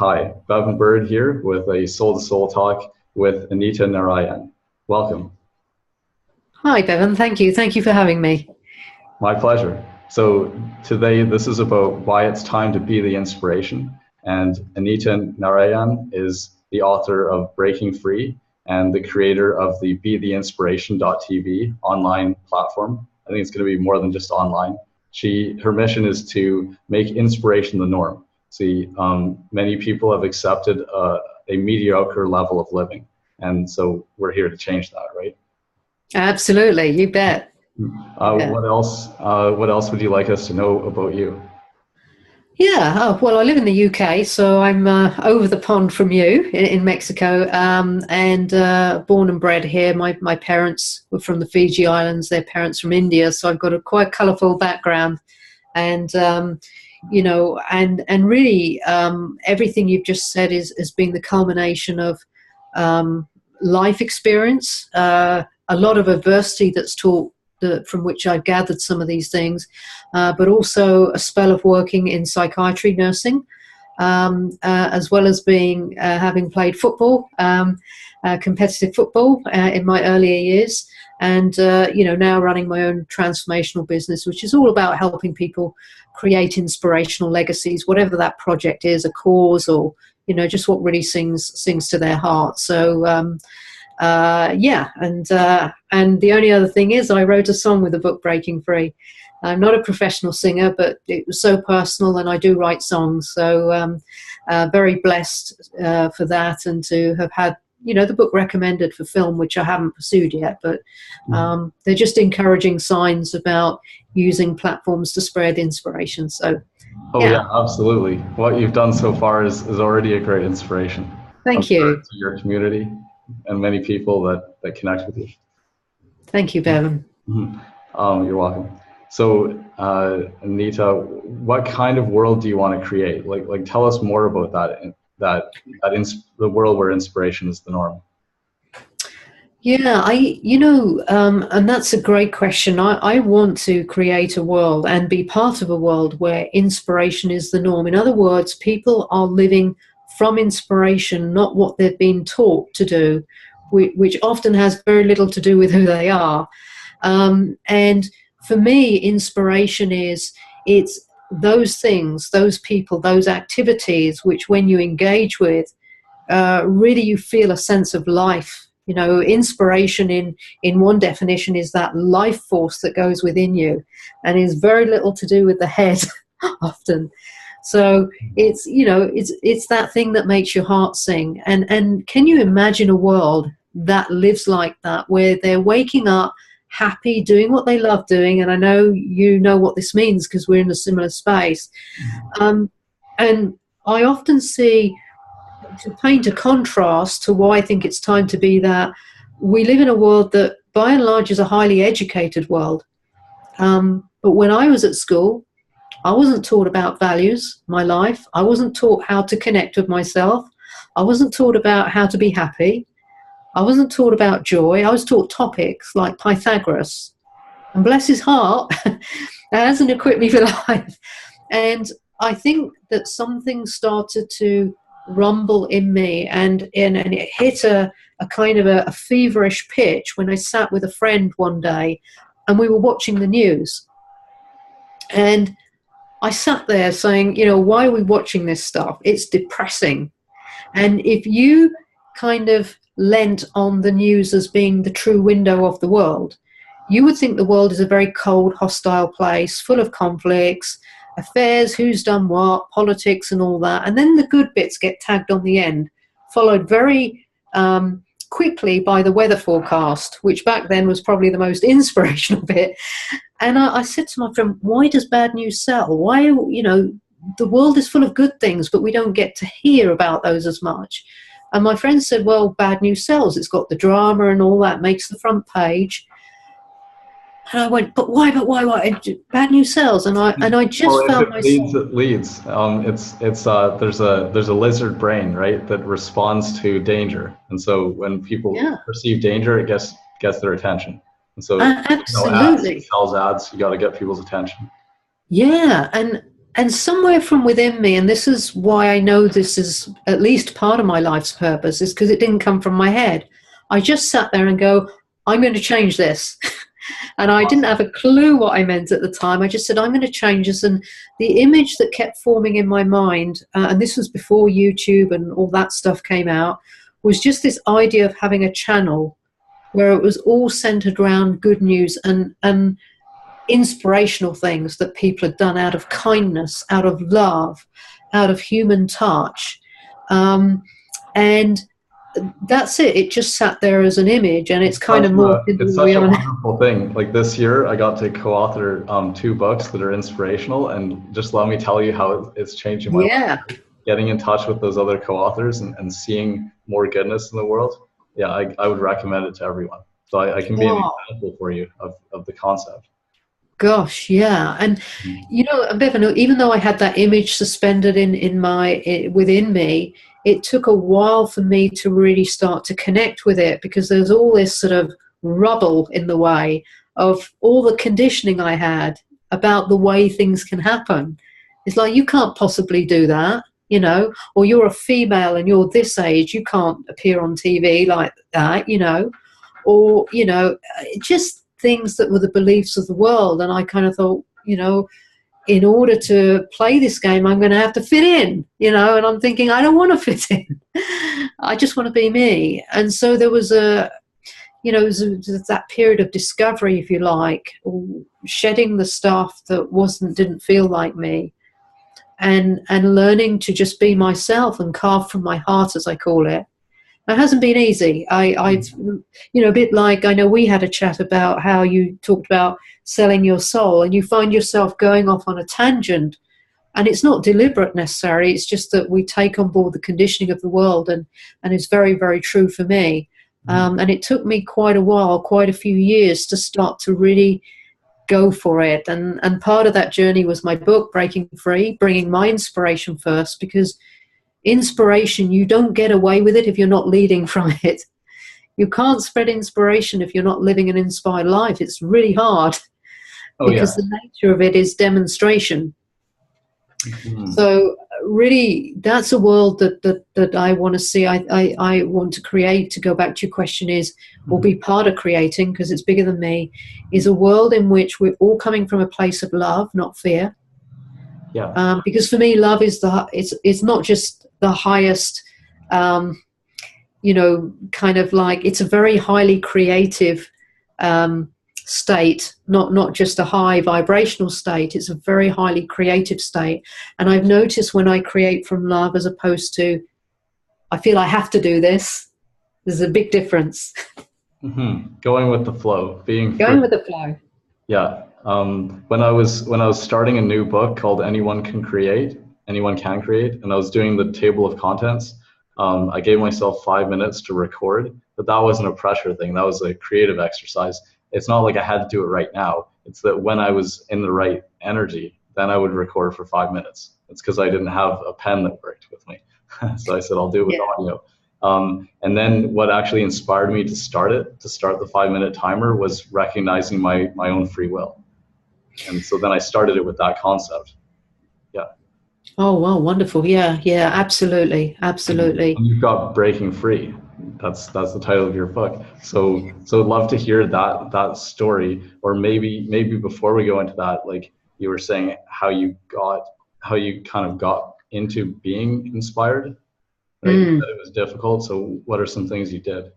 Hi, Bevan Bird here with a Soul to Soul talk with Anita Narayan. Welcome. Hi, Bevan. Thank you. Thank you for having me. My pleasure. So today this is about why it's time to be the inspiration. And Anita Narayan is the author of Breaking Free and the creator of the BeTheInspiration.tv online platform. I think it's going to be more than just online. Her mission is to make inspiration the norm. See, many people have accepted a mediocre level of living. And so we're here to change that, right? Absolutely. You bet. What else? What else would you like us to know about you? Yeah. Oh, well, I live in the UK, so I'm over the pond from you in Mexico, and born and bred here. My parents were from the Fiji Islands. Their parents from India, so I've got a quite colourful background. And and really, everything you've just said has been the culmination of life experience, a lot of adversity that's taught. From which I've gathered some of these things, but also a spell of working in psychiatry nursing, as well as having played football, competitive football in my earlier years, and now running my own transformational business, which is all about helping people create inspirational legacies, whatever that project is, a cause, or just what really sings to their heart. So. And the only other thing is I wrote a song with the book Breaking Free. I'm not a professional singer, but it was so personal, and I do write songs. So very blessed for that, and to have had the book recommended for film, which I haven't pursued yet. But they're just encouraging signs about using platforms to spread inspiration. So. Oh yeah, absolutely. What you've done so far is already a great inspiration. Thank you. To your community and many people that connect with you. Thank you, Bevan. Mm-hmm. You're welcome. So, Anita, what kind of world do you want to create? Like, tell us more about the world where inspiration is the norm. Yeah, and that's a great question. I want to create a world and be part of a world where inspiration is the norm. In other words, people are living from inspiration, not what they've been taught to do, which often has very little to do with who they are. And for me, inspiration it's those things, those people, those activities, which when you engage with, really you feel a sense of life. Inspiration in one definition is that life force that goes within you, and is very little to do with the head often. So it's that thing that makes your heart sing. And can you imagine a world that lives like that, where they're waking up happy, doing what they love doing? And I know you know what this means because we're in a similar space. And I often see, to paint a contrast to why I think it's time to be that, we live in a world that by and large is a highly educated world. But when I was at school, I wasn't taught about values, my life. I wasn't taught how to connect with myself. I wasn't taught about how to be happy. I wasn't taught about joy. I was taught topics like Pythagoras. And bless his heart, that hasn't equipped me for life. And I think that something started to rumble in me, and it hit a kind of a feverish pitch when I sat with a friend one day and we were watching the news. And I sat there saying, why are we watching this stuff? It's depressing. And if you kind of lent on the news as being the true window of the world, you would think the world is a very cold, hostile place, full of conflicts, affairs, who's done what, politics and all that. And then the good bits get tagged on the end, followed very quickly by the weather forecast, which back then was probably the most inspirational bit. And I said to my friend, why does bad news sell? Why, the world is full of good things, but we don't get to hear about those as much. And my friend said, well, bad news sells. It's got the drama and all that, makes the front page. And I went, but why? Bad news sells. And I just felt myself. It leads. There's a lizard brain, right, that responds to danger. And so when people perceive danger, it gets their attention. And so absolutely, sells ads. You got to get people's attention. Yeah, and And somewhere from within me, and this is why I know this is at least part of my life's purpose, is because it didn't come from my head. I just sat there and go, I'm going to change this. And I didn't have a clue what I meant at the time. I just said, I'm going to change this. And the image that kept forming in my mind, and this was before YouTube and all that stuff came out, was just this idea of having a channel where it was all centered around good news and inspirational things that people had done out of kindness, out of love, out of human touch. And that's it. It just sat there as an image, and it's kind of morphed into it's who we such a are now. wonderful thing. Like this year, I got to co-author 2 books that are inspirational, and just let me tell you how it's changing my Yeah. life. Getting in touch with those other co-authors and seeing more goodness in the world. Yeah, I would recommend it to everyone. So I can be an Oh, example for you of the concept. gosh, yeah. And you know, Bevan, even though I had that image suspended within me, it took a while for me to really start to connect with it, because there's all this sort of rubble in the way of all the conditioning I had about the way things can happen. It's like, you can't possibly do that, you know, or you're a female and you're this age, you can't appear on TV like that, you know, or, you know, just things that were the beliefs of the world. And I kind of thought, you know, in order to play this game, I'm going to have to fit in, you know, and I'm thinking, I don't want to fit in. I just want to be me. And so there was you know, it was that period of discovery, if you like, shedding the stuff that didn't feel like me, and learning to just be myself and carve from my heart, as I call it. It hasn't been easy. I've, you know, a bit like, I know we had a chat about how you talked about selling your soul, and you find yourself going off on a tangent, and it's not deliberate necessarily. It's just that we take on board the conditioning of the world, and it's very, very true for me. And it took me quite a while, quite a few years, to start to really go for it. And part of that journey was my book, Breaking Free, bringing my inspiration first, because inspiration, you don't get away with it if you're not leading from it. You can't spread inspiration if you're not living an inspired life. It's really hard, because the nature of it is demonstration. So really, that's a world that I want to see. I want to create, to go back to your question, or be part of creating, because it's bigger than me, is a world in which we're all coming from a place of love, not fear. Yeah. Because for me, love is it's not just the highest, you know, kind of like, it's a very highly creative state, not just a high vibrational state. It's a very highly creative state. And I've noticed when I create from love, as opposed to, I feel I have to do this, there's a big difference. Going with the flow, being Going free. with the flow. Yeah. When I was starting a new book called Anyone Can Create, and I was doing the table of contents, I gave myself 5 minutes to record, but that wasn't a pressure thing. That was a creative exercise. It's not like I had to do it right now. It's that when I was in the right energy, then I would record for 5 minutes. It's because I didn't have a pen that worked with me. So I said, I'll do it with audio. And then what actually inspired me to start the 5 minute timer, was recognizing my own free will. And so then I started it with that concept. Yeah. Oh, wow, wonderful. Yeah, absolutely. And you've got Breaking Free. That's the title of your book. So I'd love to hear that story, or maybe before we go into that, like you were saying, how you kind of got into being inspired, right? You said it was difficult. So what are some things you did?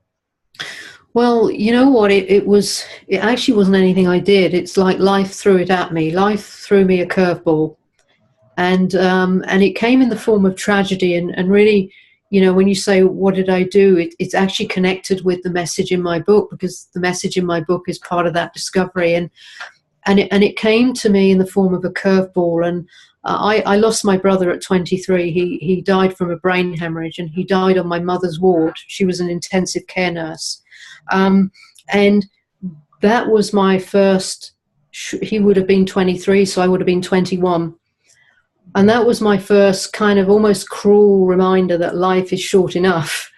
Well, you know what? It actually wasn't anything I did. It's like life threw it at me. Life threw me a curveball, and it came in the form of tragedy. And really, you know, when you say what did I do, it's actually connected with the message in my book, because the message in my book is part of that discovery. And it came to me in the form of a curveball. And I lost my brother at 23. He died from a brain hemorrhage, and he died on my mother's ward. She was an intensive care nurse. And that was my first, he would have been 23, so I would have been 21. And that was my first kind of almost cruel reminder that life is short enough.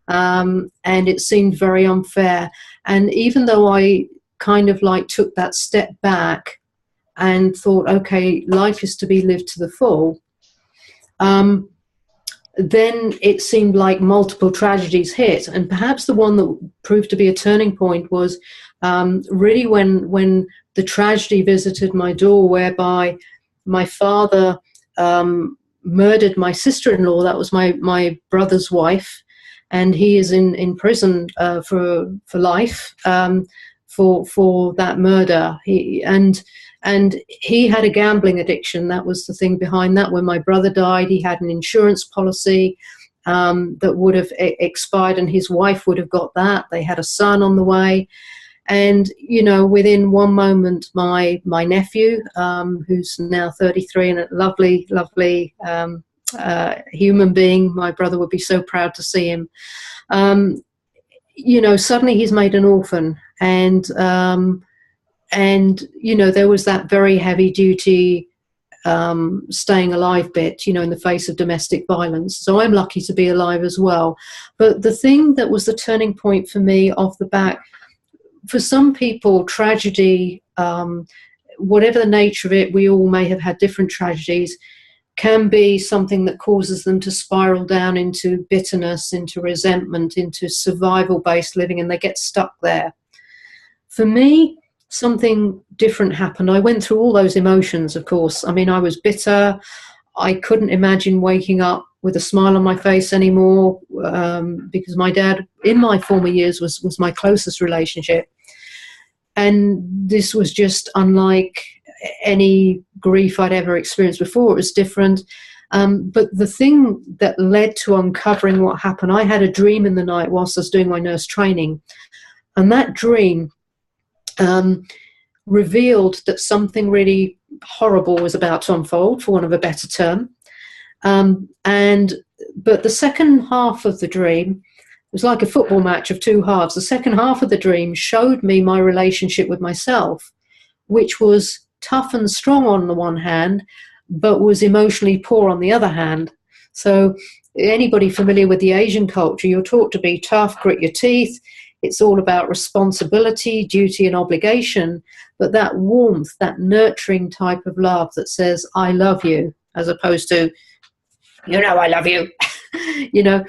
And it seemed very unfair. And even though I kind of like took that step back and thought, okay, life is to be lived to the full, then it seemed like multiple tragedies hit. And perhaps the one that proved to be a turning point was really when the tragedy visited my door, whereby my father murdered my sister-in-law. That was my brother's wife, and he is in prison for life for that murder. And he had a gambling addiction. That was the thing behind that. When my brother died, he had an insurance policy that would have expired, and his wife would have got that. They had a son on the way. And, you know, within one moment, my nephew, who's now 33 and a lovely, lovely human being, my brother would be so proud to see him, you know, suddenly he's made an orphan. And, you know, there was that very heavy duty staying alive bit, you know, in the face of domestic violence. So I'm lucky to be alive as well. But the thing that was the turning point for me off the bat, for some people, tragedy, whatever the nature of it, we all may have had different tragedies, can be something that causes them to spiral down into bitterness, into resentment, into survival-based living, and they get stuck there. For me, something different happened. I went through all those emotions, of course. I mean, I was bitter. I couldn't imagine waking up with a smile on my face anymore, because my dad, in my former years, was my closest relationship. And this was just unlike any grief I'd ever experienced before. It was different. But the thing that led to uncovering what happened, I had a dream in the night whilst I was doing my nurse training. And that dream revealed that something really horrible was about to unfold, for want of a better term. But the second half of the dream was like a football match of two halves. The second half of the dream showed me my relationship with myself, which was tough and strong on the one hand, but was emotionally poor on the other hand. So anybody familiar with the Asian culture, you're taught to be tough, grit your teeth. It's all about responsibility, duty, and obligation. But that warmth, that nurturing type of love that says, I love you, as opposed to, you know, I love you, you know,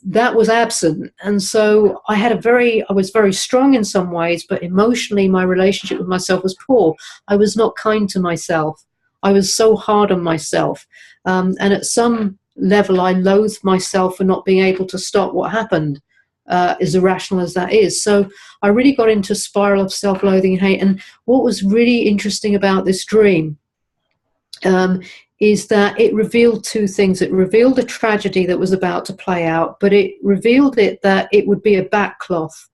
that was absent. And so I was very strong in some ways, but emotionally my relationship with myself was poor. I was not kind to myself. I was so hard on myself. And at some level, I loathed myself for not being able to stop what happened. As irrational as that is. So I really got into a spiral of self-loathing and hate. And what was really interesting about this dream is that it revealed two things. It revealed a tragedy that was about to play out, but it revealed that it would be a backcloth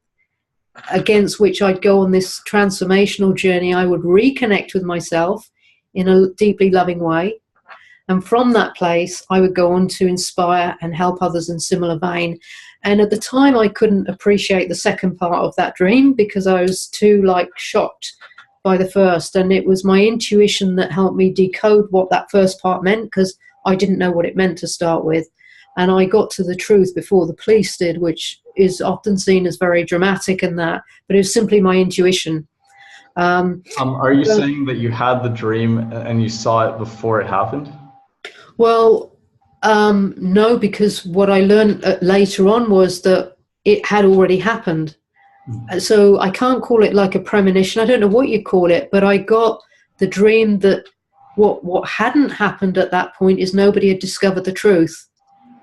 against which I'd go on this transformational journey. I would reconnect with myself in a deeply loving way. And from that place, I would go on to inspire and help others in similar vein. And at the time, I couldn't appreciate the second part of that dream because I was too shocked by the first. And it was my intuition that helped me decode what that first part meant, because I didn't know what it meant to start with. And I got to the truth before the police did, which is often seen as very dramatic in that, but it was simply my intuition. Are you saying that you had the dream and you saw it before it happened? Well, no, because what I learned later on was that it had already happened. So I can't call it like a premonition. I don't know what you call it, but I got the dream that what hadn't happened at that point is nobody had discovered the truth.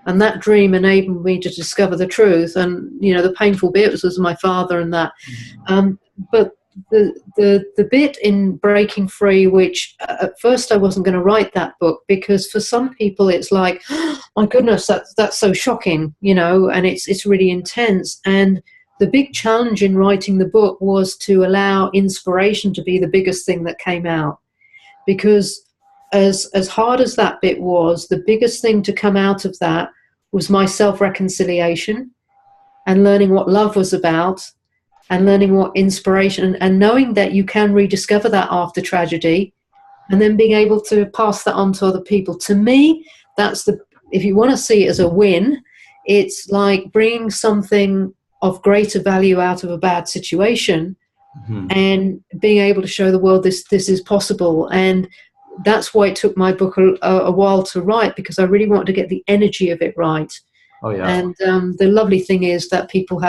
And that dream enabled me to discover the truth. And, you know, the painful bit was my father and that. But the bit in Breaking Free, which at first I wasn't going to write that book, because for some people it's like, oh, my goodness, that's so shocking, you know, and it's really intense. And the big challenge in writing the book was to allow inspiration to be the biggest thing that came out, because as hard as that bit was, the biggest thing to come out of that was my self-reconciliation and learning what love was about, and learning what inspiration, and knowing that you can rediscover that after tragedy, and then being able to pass that on to other people. To me, that's if you want to see it as a win, it's like bringing something of greater value out of a bad situation Mhm. and being able to show the world this is possible. And that's why it took my book a while to write, because I really wanted to get the energy of it right. Oh yeah. And the lovely thing is that people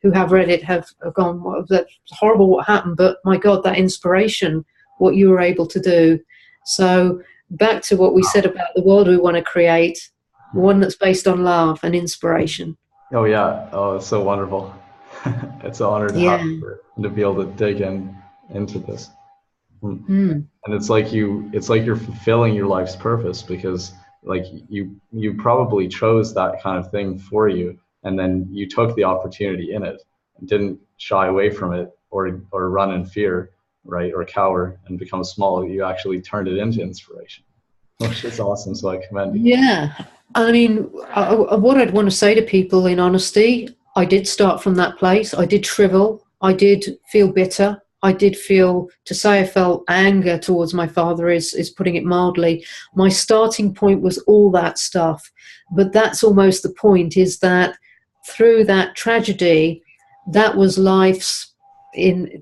who have read it have gone, well, that's horrible what happened, but my God, that inspiration, what you were able to do. So back to what we said about the world we want to create, one that's based on love and inspiration. Oh yeah. Oh, it's so wonderful. It's an honor to have Yeah. you and to be able to dig into this. Mm. Mm. And it's like you're fulfilling your life's purpose, because like you probably chose that kind of thing for you, and then you took the opportunity in it and didn't shy away from it, or run in fear, right, or cower and become small. You actually turned it into inspiration, which is awesome. So I commend you. Yeah. I mean, what I'd want to say to people in honesty, I did start from that place. I did shrivel. I did feel bitter. I did feel, to say I felt anger towards my father is putting it mildly. My starting point was all that stuff. But that's almost the point, is that through that tragedy, that was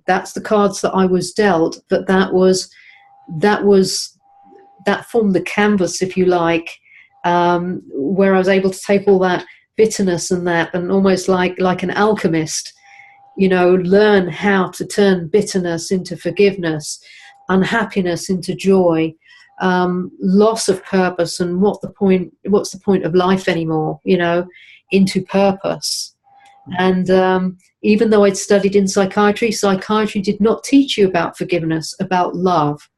that's the cards that I was dealt, but that formed the canvas, if you like, where I was able to take all that bitterness and almost like an alchemist, learn how to turn bitterness into forgiveness, unhappiness into joy, loss of purpose, and what's the point of life anymore, into purpose. And even though I'd studied in psychiatry did not teach you about forgiveness, about love,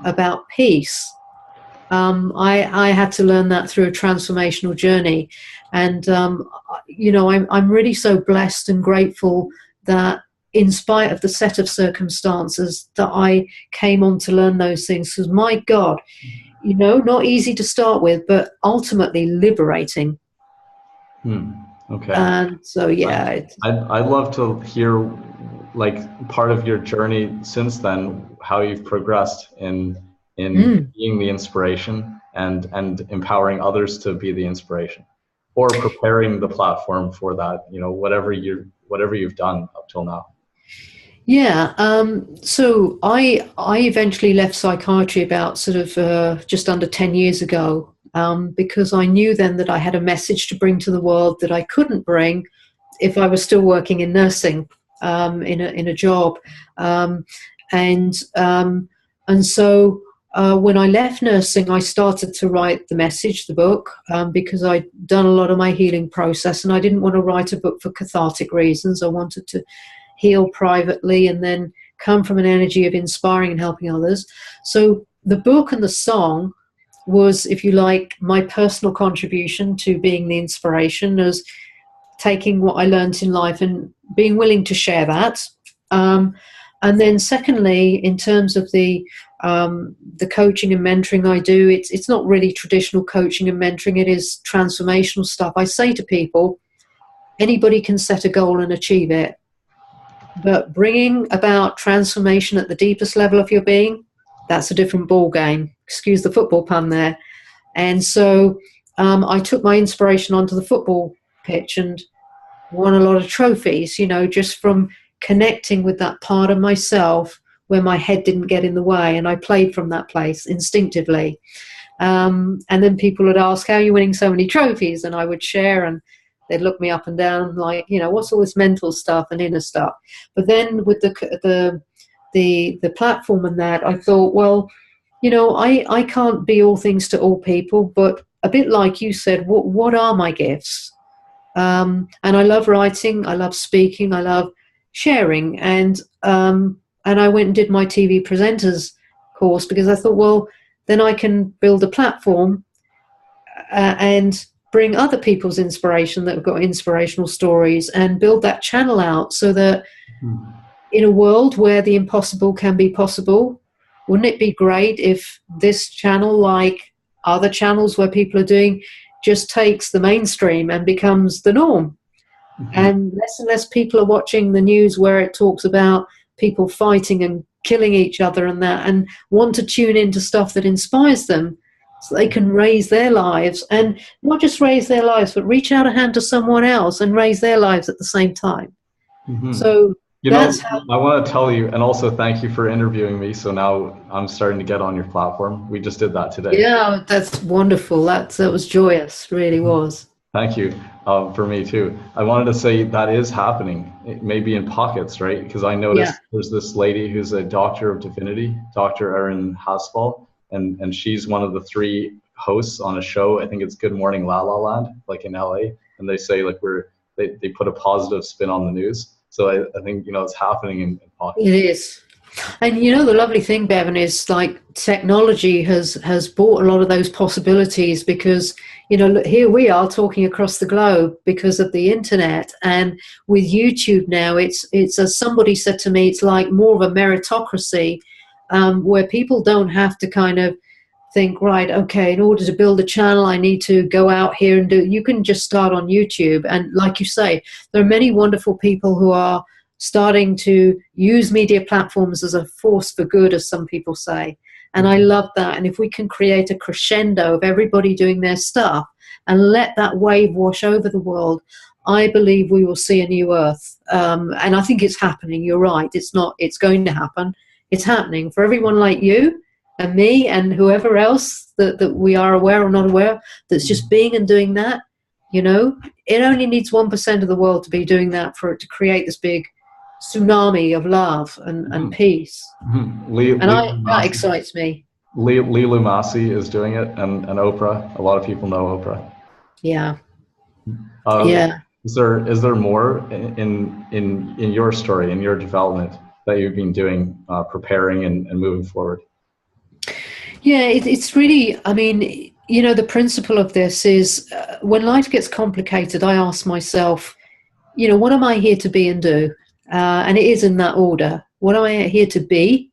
about peace. I had to learn that through a transformational journey. And, I'm really so blessed and grateful that in spite of the set of circumstances that I came on to learn those things, because my God, not easy to start with, but ultimately liberating. Okay. And so, yeah. I'd love to hear like part of your journey since then, how you've progressed in being the inspiration and empowering others to be the inspiration, or preparing the platform for that, whatever you've done up till now. Yeah. So I eventually left psychiatry about sort of just under 10 years ago, because I knew then that I had a message to bring to the world that I couldn't bring if I was still working in nursing, in a job. And so when I left nursing, I started to write the message, the book, because I'd done a lot of my healing process, and I didn't want to write a book for cathartic reasons. I wanted to heal privately and then come from an energy of inspiring and helping others. So the book and the song was, if you like, my personal contribution to being the inspiration, as taking what I learned in life and being willing to share that. And then secondly, in terms of the coaching and mentoring I do, it's not really traditional coaching and mentoring. It is transformational stuff. I say to people, anybody can set a goal and achieve it, but bringing about transformation at the deepest level of your being, that's a different ball game. Excuse the football pun there. And so I took my inspiration onto the football pitch and won a lot of trophies, just from connecting with that part of myself where my head didn't get in the way, and I played from that place instinctively. And then people would ask, how are you winning so many trophies? And I would share, and they'd look me up and down like, what's all this mental stuff and inner stuff? But then with the platform and that, I thought, well, I can't be all things to all people, but a bit like you said, what are my gifts? And I love writing, I love speaking, I love sharing, and I went and did my TV presenters course, because I thought, well, then I can build a platform and bring other people's inspiration that have got inspirational stories, and build that channel out, so that in a world where the impossible can be possible, wouldn't it be great if this channel, like other channels where people are doing, just takes the mainstream and becomes the norm? And less people are watching the news where it talks about people fighting and killing each other and that, and want to tune into stuff that inspires them, so they can raise their lives, and not just raise their lives, but reach out a hand to someone else and raise their lives at the same time. So You know, That's how. I want to tell you, and also thank you for interviewing me. So now I'm starting to get on your platform. We just did that today. Yeah, that's wonderful. That was joyous, really was. Thank you. For me too. I wanted to say that is happening. It may be in pockets, right? Because I Yeah. noticed there's this lady who's a doctor of divinity, Dr. Erin Haspel, and she's one of the three hosts on a show. I think it's Good Morning La La Land, like in LA, and they say like they put a positive spin on the news. So I think it's happening in It pockets. is. And the lovely thing, Bevan, is like technology has brought a lot of those possibilities because look, here we are talking across the globe because of the internet, and with YouTube now, it's as somebody said to me, it's like more of a meritocracy, where people don't have to kind of think, right, okay, in order to build a channel, I need to go out here and do. You can just start on YouTube, and like you say, there are many wonderful people who are starting to use media platforms as a force for good, as some people say. And I love that. And if we can create a crescendo of everybody doing their stuff and let that wave wash over the world, I believe we will see a new earth. And I think it's happening. You're right. It's going to happen. It's happening for everyone like you and me and whoever else that we are aware or not aware that's just being and doing that. It only needs 1% of the world to be doing that for it to create this big tsunami of love and peace. And that excites me. Lilu Masi is doing it, and Oprah. A lot of people know Oprah. Yeah. Uh, Yeah. is there more in your story, in your development that you've been doing, preparing and moving forward? Yeah, it's really, I mean, the principle of this is when life gets complicated, I ask myself, what am I here to be and do? And it is in that order. What am I here to be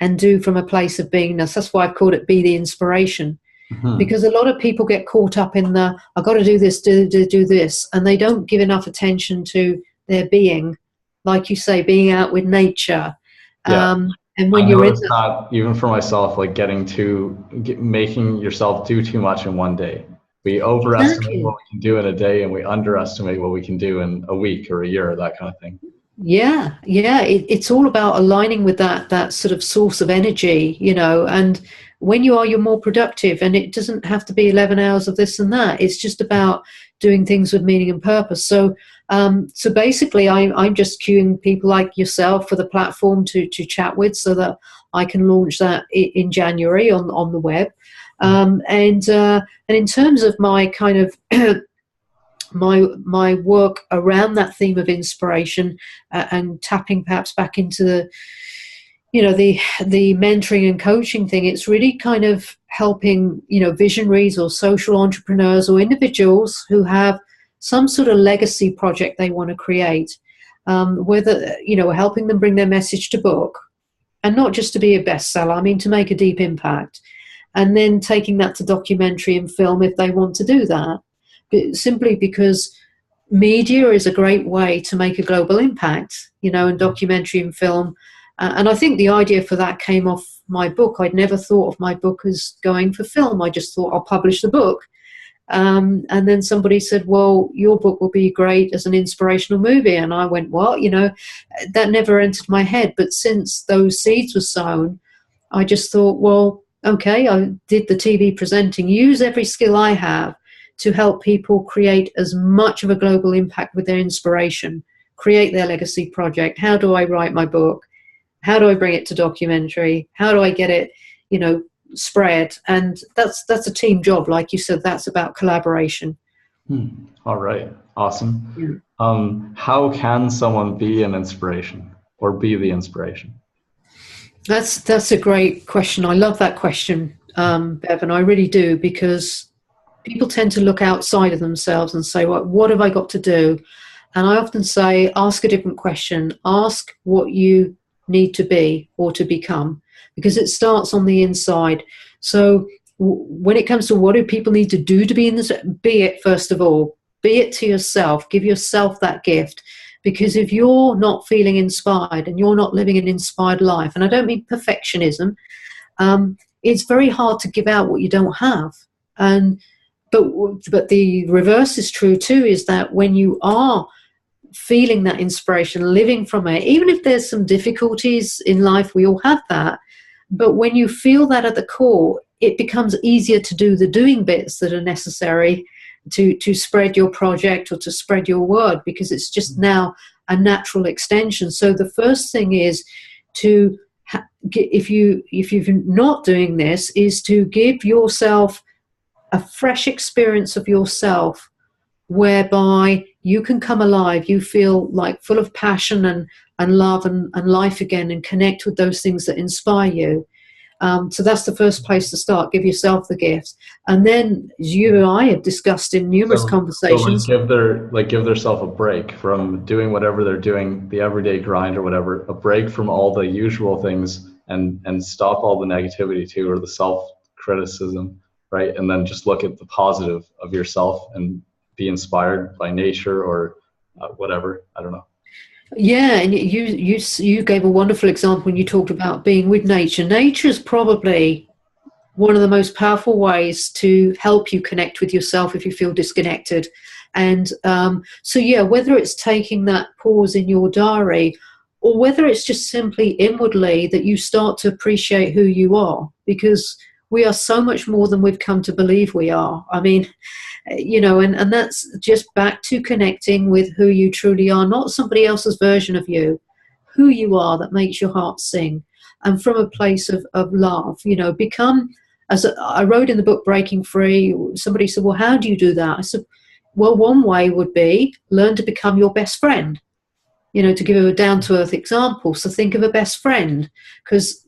and do from a place of beingness? That's why I've called it Be the Inspiration. Hmm. Because a lot of people get caught up in I've got to do this, do this, and they don't give enough attention to their being, like you say, being out with nature. Yeah. And I when you're in noticed that even for myself, like making yourself do too much in one day. We overestimate what exactly. we can do in a day, and we underestimate what we can do in a week or a year, that kind of thing. Yeah, yeah. It's all about aligning with that sort of source of energy, and when you're more productive, and it doesn't have to be 11 hours of this and that. It's just about doing things with meaning and purpose. So basically, I'm just queuing people like yourself for the platform to chat with, so that I can launch that in January on the web. And in terms of my kind of my work around that theme of inspiration, and tapping perhaps back into the mentoring and coaching thing, it's really kind of helping visionaries or social entrepreneurs or individuals who have some sort of legacy project they want to create, whether helping them bring their message to book, and not just to be a bestseller, I mean to make a deep impact, and then taking that to documentary and film if they want to do that, simply because media is a great way to make a global impact, in documentary and film. And I think the idea for that came off my book. I'd never thought of my book as going for film. I just thought I'll publish the book. And then somebody said, well, your book will be great as an inspirational movie. And I went, well, that never entered my head. But since those seeds were sown, I just thought, well, okay, I did the TV presenting, use every skill I have to help people create as much of a global impact with their inspiration, create their legacy project. How do I write my book? How do I bring it to documentary? How do I get it, spread? And that's a team job. Like you said, that's about collaboration. All right. Awesome. Yeah. How can someone be an inspiration or be the inspiration? That's a great question. I love that question, Bevan. I really do, because people tend to look outside of themselves and say, well, what have I got to do? And I often say, ask a different question. Ask what you need to be or to become, because it starts on the inside. So when it comes to what do people need to do to be in this, be it, first of all, be it to yourself. Give yourself that gift. Because if you're not feeling inspired and you're not living an inspired life, and I don't mean perfectionism, it's very hard to give out what you don't have. But the reverse is true too, is that when you are feeling that inspiration, living from it, even if there's some difficulties in life, we all have that. But when you feel that at the core, it becomes easier to do the doing bits that are necessary to spread your project or to spread your word, because it's just now a natural extension. So the first thing is to, if you're not doing this, is to give yourself a fresh experience of yourself, whereby you can come alive, you feel like full of passion and love and life again, and connect with those things that inspire you. So that's the first place to start. Give yourself the gifts. And then, as you and I have discussed in numerous conversations, give themselves a break from doing whatever they're doing, the everyday grind or whatever, a break from all the usual things, and stop all the negativity too, or the self-criticism, right? And then just look at the positive of yourself and be inspired by nature or whatever. I don't know. Yeah, and you gave a wonderful example when you talked about being with nature. Nature is probably one of the most powerful ways to help you connect with yourself if you feel disconnected. And so, yeah, whether it's taking that pause in your diary, or whether it's just simply inwardly that you start to appreciate who you are, because we are so much more than we've come to believe we are. I mean, and that's just back to connecting with who you truly are, not somebody else's version of you, who you are that makes your heart sing. And from a place of love, become, as I wrote in the book, Breaking Free, somebody said, well, how do you do that? I said, well, one way would be learn to become your best friend, to give a down-to-earth example. So think of a best friend, because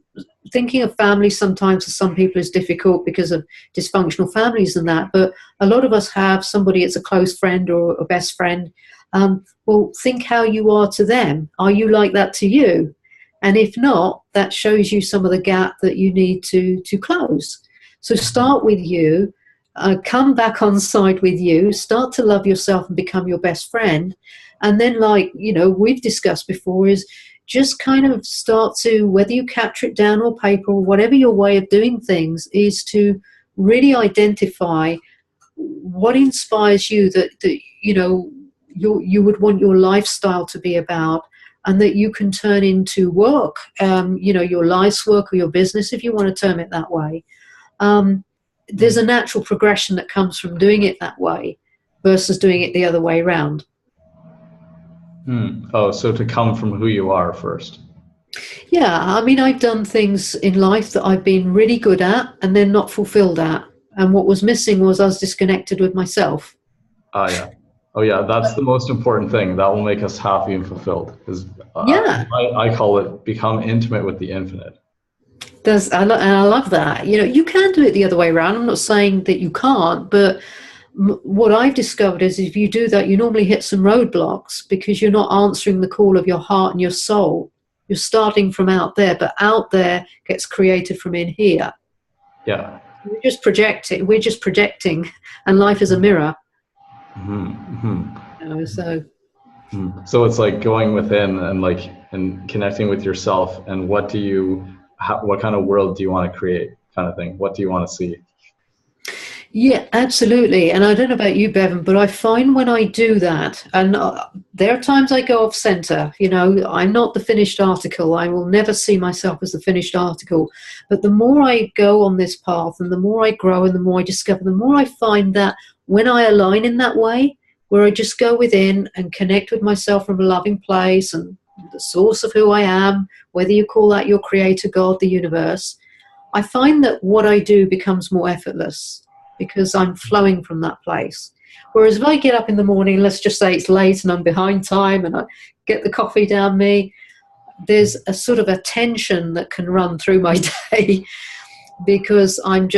thinking of family sometimes for some people is difficult because of dysfunctional families and that, but a lot of us have somebody that's a close friend or a best friend. Well, think how you are to them. Are you like that to you? And if not, that shows you some of the gap that you need to close. So start with you, come back on side with you, start to love yourself and become your best friend. And then, like, we've discussed before, is just kind of start to, whether you capture it down on paper or whatever your way of doing things, is to really identify what inspires you, that you would want your lifestyle to be about, and that you can turn into work, your life's work or your business, if you want to term it that way. There's a natural progression that comes from doing it that way versus doing it the other way around. Oh, so to come from who you are first. Yeah, I mean, I've done things in life that I've been really good at and then not fulfilled at. And what was missing was I was disconnected with myself. Yeah. Oh, yeah, that's the most important thing. That will make us happy and fulfilled. Yeah. I call it become intimate with the infinite. And I love that. You can do it the other way around. I'm not saying that you can't, but what I've discovered is if you do that, you normally hit some roadblocks because you're not answering the call of your heart and your soul. You're starting from out there, but out there gets created from in here. Yeah. We're just projecting, and life is a mirror. So it's like going within and connecting with yourself, and what kind of world do you want to create, kind of thing. What do you want to see? Yeah, absolutely. And I don't know about you, Bevan, but I find when I do that, and there are times I go off center, I'm not the finished article. I will never see myself as the finished article. But the more I go on this path and the more I grow and the more I discover, the more I find that when I align in that way, where I just go within and connect with myself from a loving place and the source of who I am, whether you call that your creator, God, the universe, I find that what I do becomes more effortless, because I'm flowing from that place. Whereas if I get up in the morning, let's just say it's late and I'm behind time and I get the coffee down me, there's a sort of a tension that can run through my day because I've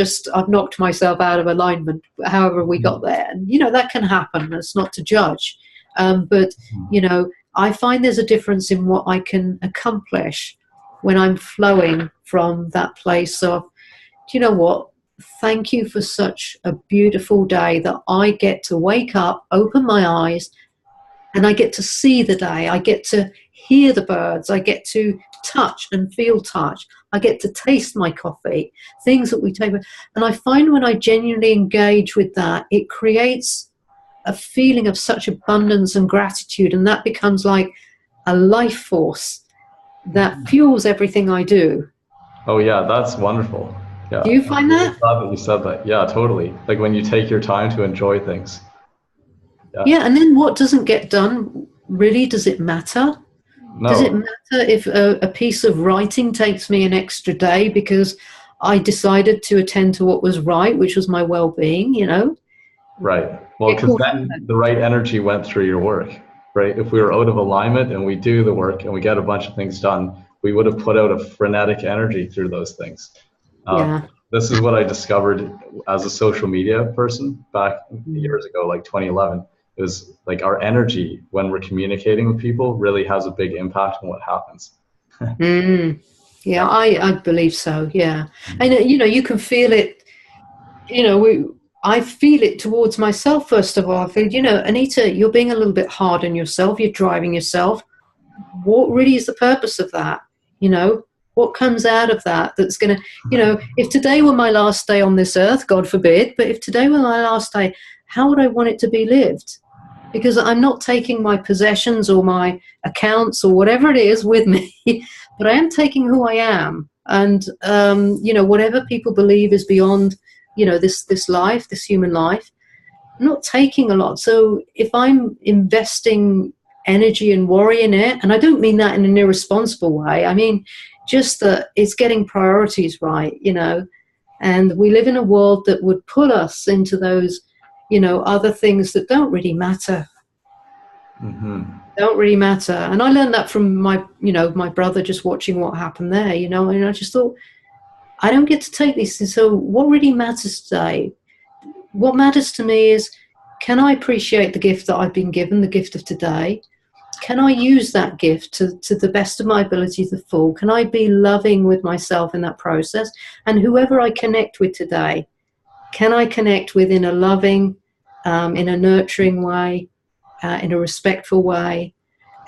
knocked myself out of alignment, however we got there. And, that can happen. It's not to judge. But I find there's a difference in what I can accomplish when I'm flowing from that place of, do you know what? Thank you for such a beautiful day that I get to wake up, open my eyes, and I get to see the day. I get to hear the birds. I get to touch and feel touch. I get to taste my coffee, things that we take. And I find when I genuinely engage with that, it creates a feeling of such abundance and gratitude, and that becomes like a life force that fuels everything I do. Oh yeah, that's wonderful. Yeah, Do you I'm find really that? glad that you said that. Yeah, totally. Like when you take your time to enjoy things. Yeah. Yeah, and then what doesn't get done, really, does it matter? Does it No, matter if a piece of writing takes me an extra day because I decided to attend to what was right, which was my well-being, you know? right. Well, Get because caught up in then that. the right energy went through your work, right? If we were out of alignment and we do the work and we get a bunch of things done, we would have put out a frenetic energy through those things. Uh, Yeah. this is what I discovered as a social media person back Mm. years ago, like 2011. It was like our energy when we're communicating with people really has a big impact on what happens. Mm. Yeah, Yeah. I believe so. Yeah. And, you can feel it, I feel it towards myself, first of all. I feel, Anita, you're being a little bit hard on yourself. You're driving yourself. What really is the purpose of that? You know, what comes out of that that's going to, if today were my last day on this earth, God forbid, but if today were my last day, how would I want it to be lived? Because I'm not taking my possessions or my accounts or whatever it is with me, but I am taking who I am. And, whatever people believe is beyond, this life, this human life, I'm not taking a lot. So if I'm investing energy and worry in it, and I don't mean that in an irresponsible way, I mean just that it's getting priorities right, and we live in a world that would put us into those, other things that don't really matter. Mm-hmm. Don't really matter. And I learned that from my brother, just watching what happened there, and I just thought, I don't get to take these things. So what really matters today? What matters to me is, can I appreciate the gift that I've been given, the gift of today? Can I use that gift to the best of my ability to the full? Can I be loving with myself in that process? And whoever I connect with today, can I connect with in a loving, in a nurturing way, in a respectful way,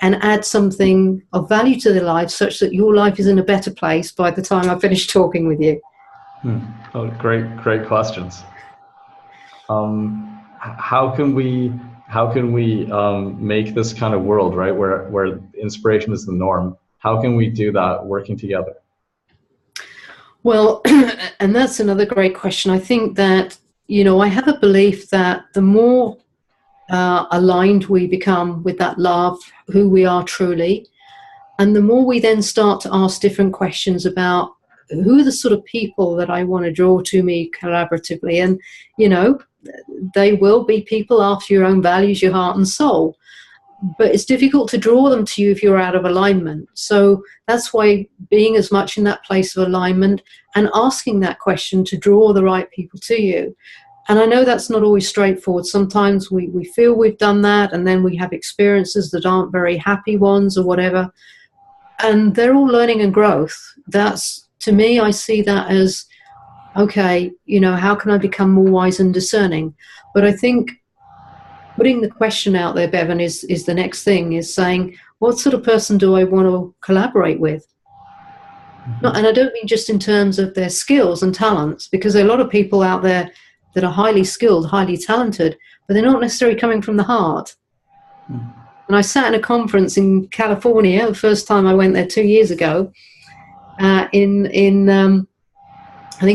and add something of value to their lives such that your life is in a better place by the time I finish talking with you? Oh, great questions. How can we make this kind of world, right, where inspiration is the norm? How can we do that working together? Well, and that's another great question. I think that, I have a belief that the more aligned we become with that love, who we are truly, and the more we then start to ask different questions about who are the sort of people that I want to draw to me collaboratively. And, they will be people after your own values, your heart and soul. But it's difficult to draw them to you if you're out of alignment. So that's why being as much in that place of alignment and asking that question to draw the right people to you. And I know that's not always straightforward. Sometimes we feel we've done that, and then we have experiences that aren't very happy ones or whatever. And they're all learning and growth. That's, to me, I see that as, okay, how can I become more wise and discerning? But I think putting the question out there, Bevan, is the next thing, is saying, what sort of person do I want to collaborate with? Not, and I don't mean just in terms of their skills and talents, because there are a lot of people out there that are highly skilled, highly talented, but they're not necessarily coming from the heart. And I sat in a conference in California, the first time I went there 2 years ago, I think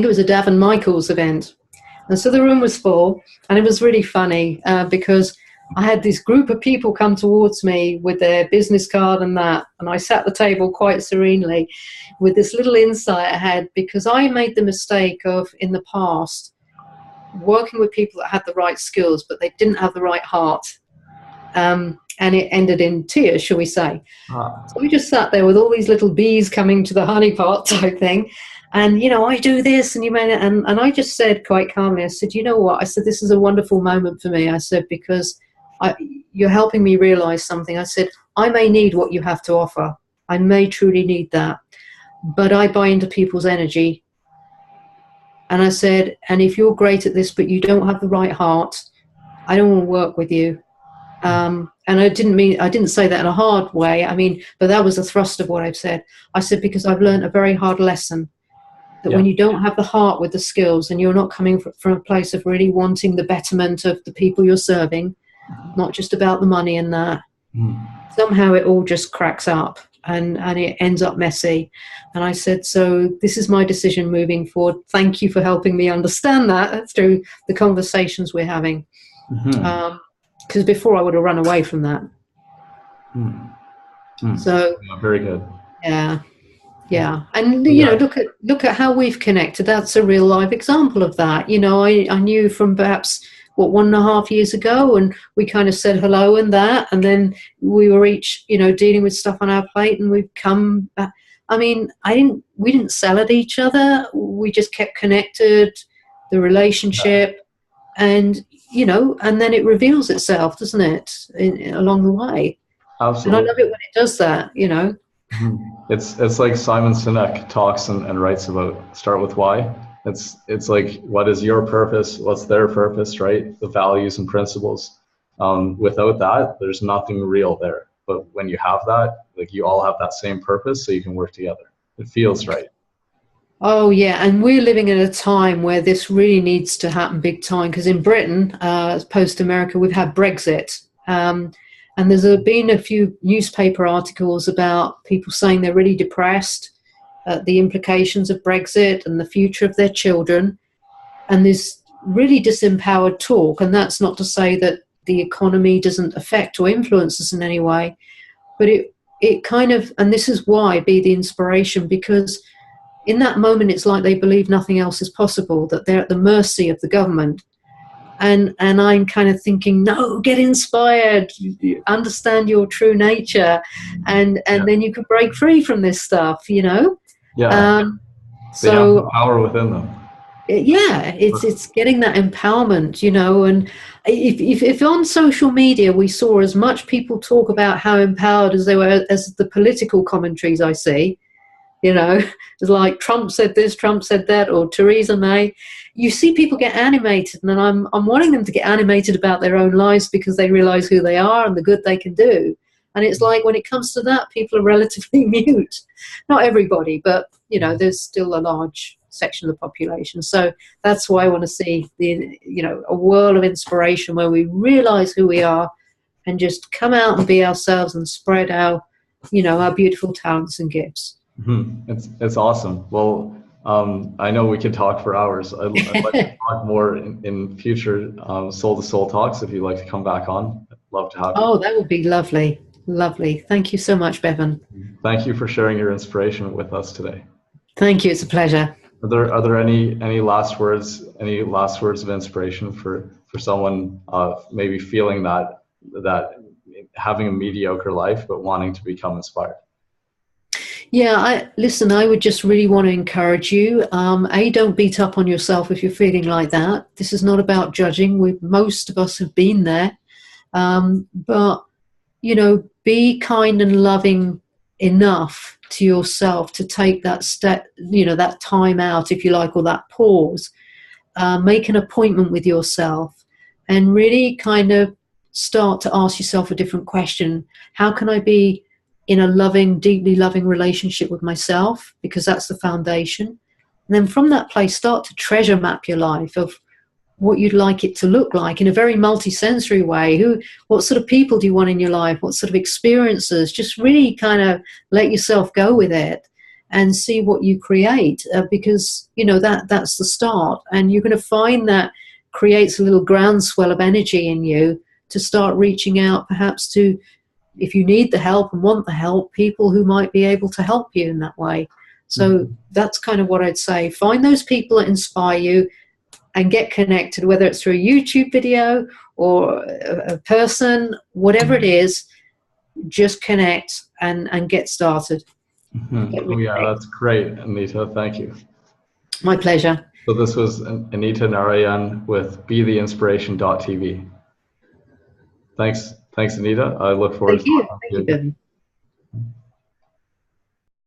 it was a Davin Michaels event. And so the room was full, and it was really funny because I had this group of people come towards me with their business card and that, and I sat at the table quite serenely with this little insight I had, because I made the mistake of, in the past, working with people that had the right skills, but they didn't have the right heart. And it ended in tears, shall we say. So we just sat there with all these little bees coming to the honeypot type thing. And, I do this, and you made it. And I just said quite calmly, I said, you know what? I said, this is a wonderful moment for me. I said, because you're helping me realize something. I said, I may need what you have to offer. I may truly need that. But I buy into people's energy. And I said, and if you're great at this, but you don't have the right heart, I don't want to work with you. And I didn't say that in a hard way. I mean, but that was the thrust of what I've said. I said, because I've learned a very hard lesson, that when you don't have the heart with the skills, and you're not coming from a place of really wanting the betterment of the people you're serving, not just about the money and that. Somehow it all just cracks up and it ends up messy. And I said, so this is my decision moving forward. Thank you for helping me understand that through the conversations we're having. Because before I would have run away from that. So very good. Yeah. And, you know, look at how we've connected. That's a real live example of that. You know, I knew from perhaps, 1.5 years ago, and we kind of said hello and that, and then we were each, you know, dealing with stuff on our plate, and we've come back. I mean, we didn't sell at each other. We just kept connected, the relationship, and, you know, and then it reveals itself, doesn't it, along the way. Absolutely. And I love it when it does that, you know. It's like Simon Sinek talks and writes about, start with why. It's like, what is your purpose? What's their purpose, right? The values and principles. Without that, there's nothing real there. But when you have that, like, you all have that same purpose, so you can work together. It feels right. Oh, yeah. And we're living in a time where this really needs to happen big time, because in Britain, post-America, we've had Brexit. And there's been a few newspaper articles about people saying they're really depressed at the implications of Brexit and the future of their children. And this really disempowered talk. And that's not to say that the economy doesn't affect or influence us in any way, but it kind of, and this is why be the inspiration, because in that moment it's like they believe nothing else is possible, that they're at the mercy of the government. And I'm kind of thinking, no, get inspired, understand your true nature, and then you can break free from this stuff, you know. They have the power within them. Yeah, it's getting that empowerment, you know. And if on social media we saw as much people talk about how empowered as they were as the political commentaries I see, you know, it's like Trump said this, Trump said that, or Theresa May. You see people get animated, and I'm wanting them to get animated about their own lives, because they realize who they are and the good they can do. And it's like, when it comes to that, people are relatively mute. Not everybody, but, you know, there's still a large section of the population. So that's why I want to see a world of inspiration where we realize who we are and just come out and be ourselves and spread our beautiful talents and gifts. It's awesome. Well, I know we could talk for hours. I'd like to talk more in future Soul to Soul talks. If you'd like to come back on, I'd love to have you. Oh, that would be lovely. Lovely. Thank you so much, Bevan. Thank you for sharing your inspiration with us today. Thank you. It's a pleasure. Are there any last words of inspiration for someone maybe feeling that having a mediocre life but wanting to become inspired? Yeah, I would just really want to encourage you. Don't beat up on yourself if you're feeling like that. This is not about judging. Most of us have been there. But, you know, be kind and loving enough to yourself to take that step, that time out, if you like, or that pause. Make an appointment with yourself and really kind of start to ask yourself a different question. How can I be in a loving, deeply loving relationship with myself? Because that's the foundation. And then from that place, start to treasure map your life of what you'd like it to look like in a very multi-sensory way. What sort of people do you want in your life? What sort of experiences? Just really kind of let yourself go with it and see what you create, because, that's the start. And you're going to find that creates a little groundswell of energy in you to start reaching out, perhaps to, if you need the help and want the help, people who might be able to help you in that way. So that's kind of what I'd say. Find those people that inspire you and get connected, whether it's through a YouTube video or a person, whatever it is, just connect and get started. Oh, yeah, that's great, Anita. Thank you. My pleasure. So this was Anita Narayan with BeTheInspiration.tv. Thanks, Anita. I look forward to talking to you. Thank you, Bevan.